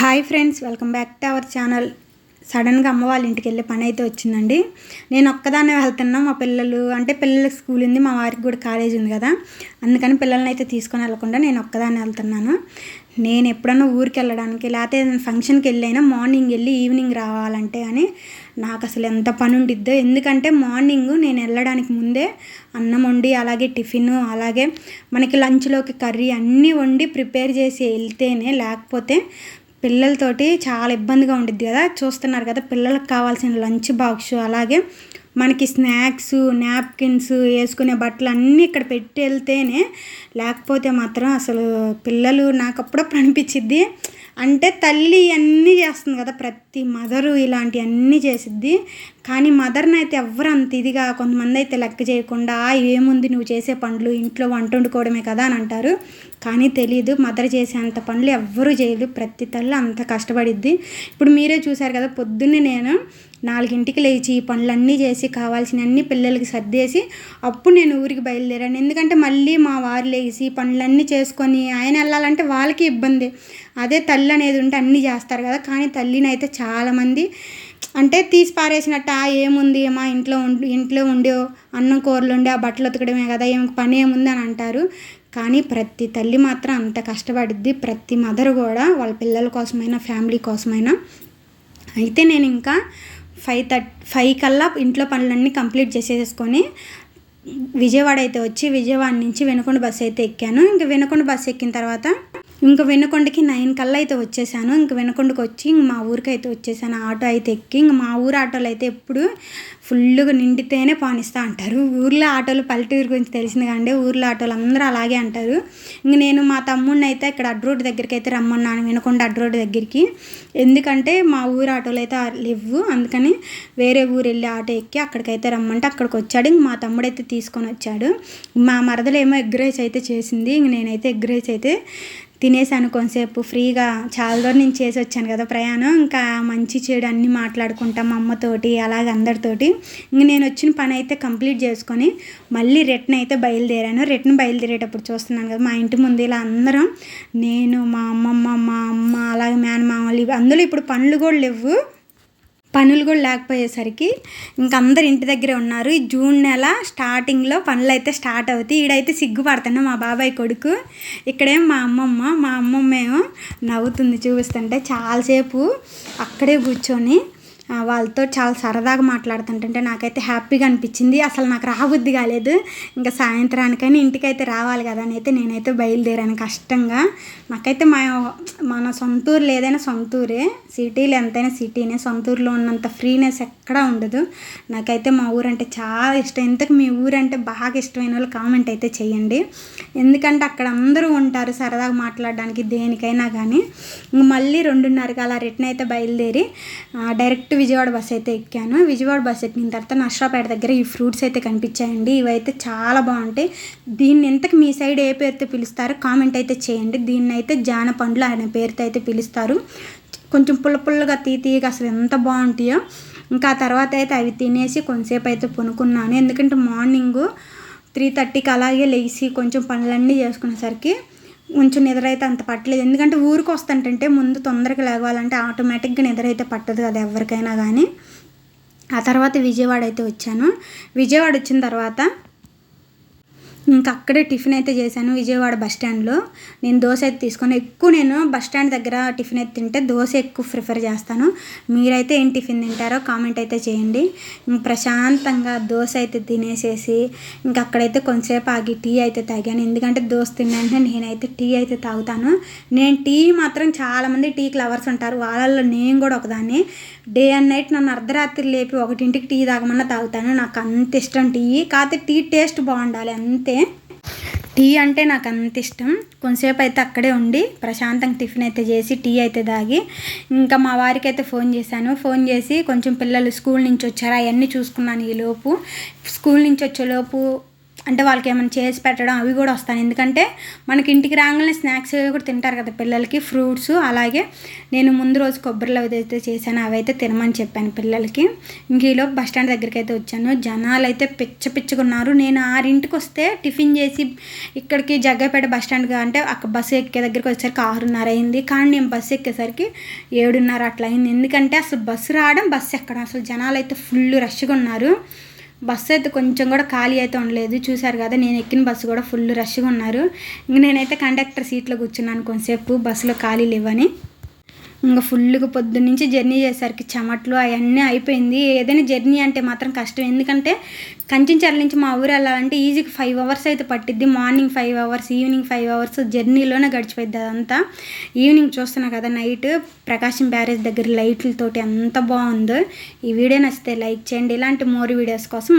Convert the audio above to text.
Hi friends, welcome back to our channel. సడన్గా అమ్మ వాళ్ళ ఇంటికి వెళ్ళే పని అయితే వచ్చిందండి. నేను ఒక్కదాన్నే వెళ్తున్నా. మా పిల్లలకి స్కూల్ ఉంది, మా వారికి కూడా కాలేజ్ ఉంది కదా, అందుకని పిల్లల్ని అయితే తీసుకొని వెళ్ళకుండా నేను ఒక్కదాన్నే వెళ్తున్నాను. నేను ఎప్పుడన్నా ఊరికి వెళ్ళడానికి లేకపోతే ఫంక్షన్కి వెళ్ళైనా మార్నింగ్ వెళ్ళి ఈవినింగ్ రావాలంటే అని నాకు అసలు ఎంత పని ఉండిద్దో. ఎందుకంటే మార్నింగ్ నేను వెళ్ళడానికి ముందే అన్నం వండి, అలాగే టిఫిన్, అలాగే మనకి లంచ్లోకి కర్రీ అన్నీ వండి ప్రిపేర్ చేసి వెళ్తేనే, లేకపోతే పిల్లలతోటి చాలా ఇబ్బందిగా ఉండిద్ది కదా. చూస్తున్నారు కదా, పిల్లలకు కావాల్సిన లంచ్ బాక్స్, అలాగే మనకి స్నాక్స్, నాప్కిన్స్, వేసుకునే బట్టలు అన్నీ ఇక్కడ పెట్టి వెళ్తేనే, లేకపోతే మాత్రం అసలు పిల్లలు నాకు అప్పుడప్పుడు అనిపించిద్ది. అంటే తల్లి అన్నీ చేస్తుంది కదా, ప్రతి మదరు ఇలాంటివన్నీ చేసిద్ది. కానీ మదర్ని అయితే ఎవ్వరు అంత ఇదిగా, కొంతమంది అయితే లెక్క చేయకుండా ఏముంది నువ్వు చేసే పనులు, ఇంట్లో వంట వండుకోవడమే కదా అని అంటారు. కానీ తెలీదు, మదర్ చేసే అంత పనులు ఎవ్వరూ చేయలేదు. ప్రతి తల్లి అంత కష్టపడిద్ది. ఇప్పుడు మీరే చూశారు కదా, పొద్దున్నే నేను 4ంటికి లేచి ఈ పనులన్నీ చేసి కావాల్సినవన్నీ పిల్లలకి సర్దేసి అప్పుడు నేను ఊరికి బయలుదేరాను. ఎందుకంటే మళ్ళీ మా వారు లేచి పనులన్నీ చేసుకొని ఆయన వెళ్ళాలంటే వాళ్ళకి ఇబ్బంది. అదే తల్లి అనేది ఉంటే అన్నీ చేస్తారు కదా. కానీ తల్లిని అయితే చాలామంది అంటే తీసి పారేసినట్టు, ఏముంది మా ఇంట్లో ఉండి అన్నం కూరలు ఉండి ఆ బట్టలు ఉతకడమే కదా, పని ఏముంది అని అంటారు. కానీ ప్రతి తల్లి మాత్రం అంత కష్టపడిద్ది. ప్రతి మదర్ కూడా వాళ్ళ పిల్లల కోసమైనా ఫ్యామిలీ కోసమైనా. అయితే నేను ఇంకా 5 కల్లా ఇంట్లో పనులన్నీ కంప్లీట్ చేసేసుకొని విజయవాడ అయితే వచ్చి, విజయవాడ నుంచి వెనుకొండ బస్సు అయితే ఎక్కాను. ఇంకా వెనుకొండ బస్సు ఎక్కిన తర్వాత ఇంకా వెనుకొండకి 9 కల్లా అయితే వచ్చేసాను. ఇంక వెనుకొండకి వచ్చి మా ఊరికి అయితే వచ్చేసాను. ఆటో అయితే ఎక్కి, ఇంక మా ఊరు ఆటోలు అయితే ఎప్పుడు ఫుల్గా నిండితేనే పానిస్తూ అంటారు. ఊర్లో ఆటోలు పల్లెటూరు గురించి తెలిసింది కానీ ఊర్లో ఆటోలు అందరూ అలాగే అంటారు. ఇంక నేను మా తమ్ముడిని అయితే ఇక్కడ అడ్డ రోడ్డు దగ్గరికి అయితే రమ్మన్నాను, వినకొండ అడ్డ రోడ్డు దగ్గరికి. ఎందుకంటే మా ఊరు ఆటోలు అయితే లేవు, అందుకని వేరే ఊరు వెళ్ళి ఆటో ఎక్కి అక్కడికైతే రమ్మంటే అక్కడికి వచ్చాడు. ఇంక మా తమ్ముడు అయితే తీసుకొని వచ్చాడు. మా మరదలేమో ఎగ్ రైస్ అయితే చేసింది. ఇంక నేనైతే ఎగ్ రైస్ అయితే తినేసాను. కొంతసేపు ఫ్రీగా, చాలా దూరం నుంచి చేసి వచ్చాను కదా ప్రయాణం. ఇంకా మంచి చెడు అన్నీ మాట్లాడుకుంటాం మా అమ్మతోటి, అలాగే అందరితోటి. ఇంక నేను వచ్చిన పని అయితే కంప్లీట్ చేసుకొని మళ్ళీ రిటర్న్ అయితే బయలుదేరాను. రిటర్న్ బయలుదేరేటప్పుడు చూస్తున్నాను కదా, మా ఇంటి ముందు ఇలా అందరం, నేను, మా అమ్మమ్మ, మా అమ్మ, అలాగే మేనమామలు, అందులో ఇప్పుడు పనులు కూడా లేకపోయేసరికి ఇంక అందరు ఇంటి దగ్గరే ఉన్నారు. ఈ జూన్ నెల స్టార్టింగ్లో పనులు అయితే స్టార్ట్ అవుతాయి. ఈడైతే సిగ్గుపడుతున్నా మా బాబాయ్ కొడుకు, ఇక్కడేమో మా అమ్మమ్మ ఏమో నవ్వుతుంది చూపిస్తుంటే. చాలాసేపు అక్కడే కూర్చొని వాళ్ళతో చాలా సరదాగా మాట్లాడుతుంటే నాకైతే హ్యాపీగా అనిపించింది. అసలు నాకు రాబుద్ది కాలేదు. ఇంకా సాయంత్రానికైనా ఇంటికైతే రావాలి కదా అని అయితే నేనైతే బయలుదేరాను కష్టంగా. నాకైతే మన సొంతూరు ఏదైనా సొంతూరే, సిటీలో ఎంతైనా సిటీనే. సొంతూరులో ఉన్నంత ఫ్రీనెస్ ఎక్కడా ఉండదు. నాకైతే మా ఊరంటే చాలా ఇష్టం. ఇంతకు మీ ఊరంటే బాగా ఇష్టమైన వాళ్ళు కామెంట్ అయితే చేయండి. ఎందుకంటే అక్కడ అందరూ ఉంటారు సరదాగా మాట్లాడడానికి, దేనికైనా కానీ. మళ్ళీ 2:30కి అలా రిటర్న్ అయితే బయలుదేరి డైరెక్ట్ విజయవాడ బస్ అయితే ఎక్కాను. విజయవాడ బస్ ఎక్కిన తర్వాత నర్సరావుపేట దగ్గర ఈ ఫ్రూట్స్ అయితే కనిపించాయండి. ఇవైతే చాలా బాగుంటాయి. దీన్ని ఇంతకు మీ సైడ్ ఏ పేరుతో పిలుస్తారో కామెంట్ అయితే చేయండి. దీన్ని అయితే జానపండ్లు అనే పేరుతో అయితే పిలుస్తారు. కొంచెం పుల్లగా తీయగా అసలు ఎంత బాగుంటాయో. ఇంకా ఆ తర్వాత అయితే అవి తినేసి కొంతసేపు అయితే పనుకున్నాను. ఎందుకంటే మార్నింగ్ 3:30కి అలాగే లేచి కొంచెం పనులన్నీ చేసుకునేసరికి కొంచెం నిద్ర అయితే అంత పట్టలేదు. ఎందుకంటే ఊరికి వస్తుంటే ముందు తొందరగా లేవాలంటే ఆటోమేటిక్గా నిద్ర అయితే పట్టదు కదా ఎవరికైనా కానీ. ఆ తర్వాత విజయవాడ అయితే వచ్చాను. విజయవాడ వచ్చిన తర్వాత ఇంకా అక్కడే టిఫిన్ అయితే చేశాను. విజయవాడ బస్ స్టాండ్లో నేను దోశ అయితే తీసుకొని, నేను బస్ స్టాండ్ దగ్గర టిఫిన్ అయితే తింటే దోశ ఎక్కువ ప్రిఫర్ చేస్తాను. మీరైతే ఏం టిఫిన్ తింటారో కామెంట్ అయితే చేయండి. ప్రశాంతంగా దోశ అయితే తినేసేసి ఇంకా అక్కడైతే కొంతసేపు ఆగి టీ అయితే తాగాను. ఎందుకంటే దోశ తిన్నానంటే నేనైతే టీ అయితే తాగుతాను. నేను టీ మాత్రం చాలామంది టీకి లవర్స్ ఉంటారు, వాళ్ళల్లో నేను కూడా ఒకదాన్ని. డే అండ్ నైట్ నన్ను అర్ధరాత్రి లేపి 1ంటికి టీ తాగమన్నా తాగుతాను. నాకు అంత ఇష్టం టీ. కాకపోతే టీ టేస్ట్ బాగుండాలి అంతే. టీ అంటే నాకు అంత ఇష్టం. కొంతసేపు అయితే అక్కడే ఉండి ప్రశాంతంగా టిఫిన్ అయితే చేసి టీ అయితే తాగి ఇంకా మా వారికి అయితే ఫోన్ చేశాను. ఫోన్ చేసి కొంచెం పిల్లలు స్కూల్ నుంచి వచ్చారు, అవన్నీ చూసుకున్నాను. ఈలోపు స్కూల్ నుంచి వచ్చేలోపు అంటే వాళ్ళకి ఏమైనా చేసి పెట్టడం అవి కూడా వస్తాను. ఎందుకంటే మనకి ఇంటికి రాగానే స్నాక్స్ కూడా తింటారు కదా పిల్లలకి, ఫ్రూట్స్. అలాగే నేను ముందు రోజు కొబ్బరిలో ఏదైతే చేశానో అవైతే తినమని చెప్పాను పిల్లలకి. ఇంక ఈలోపు బస్ స్టాండ్ దగ్గరికి అయితే వచ్చాను. జనాలు అయితే పిచ్చుకున్నారు. నేను 6ంటికి వస్తే టిఫిన్ చేసి ఇక్కడికి జగ్గైపేట బస్ స్టాండ్కి అంటే అక్కడ బస్సు ఎక్కే దగ్గరికి వచ్చేసరికి 6:30 అయింది. కానీ నేను బస్సు ఎక్కేసరికి 7:30 అట్లా అయింది. ఎందుకంటే అసలు బస్సు రావడం, బస్సు ఎక్కడం, అసలు జనాలు అయితే ఫుల్ రష్గా ఉన్నారు. బస్సు అయితే కొంచెం కూడా ఖాళీ అయితే ఉండలేదు. చూశారు కదా, నేను ఎక్కిన బస్సు కూడా ఫుల్ రష్గా ఉన్నారు. ఇంక నేనైతే కండక్టర్ సీట్లో కూర్చున్నాను కొంతసేపు, బస్సులో ఖాళీ లేవని. ఇంకా ఫుల్గా పొద్దున్నుంచి జర్నీ చేసేసరికి చెమట్లు అవన్నీ అయిపోయింది. ఏదైనా జర్నీ అంటే మాత్రం కష్టం. ఎందుకంటే కంచెంచర్ల నుంచి మా ఊరు వెళ్ళాలంటే ఈజీగా 5 అవర్స్ అయితే పట్టిద్ది. మార్నింగ్ 5 అవర్స్, ఈవినింగ్ 5 అవర్స్ జర్నీలోనే గడిచిపోయింది అదంతా. ఈవినింగ్ చూస్తున్నా కదా, నైట్ ప్రకాశం బ్యారేజ్ దగ్గర లైట్లతోటి ఎంత బాగుందో. ఈ వీడియో నచ్చితే లైక్ చేయండి. ఇలాంటి మోర్ వీడియోస్ కోసం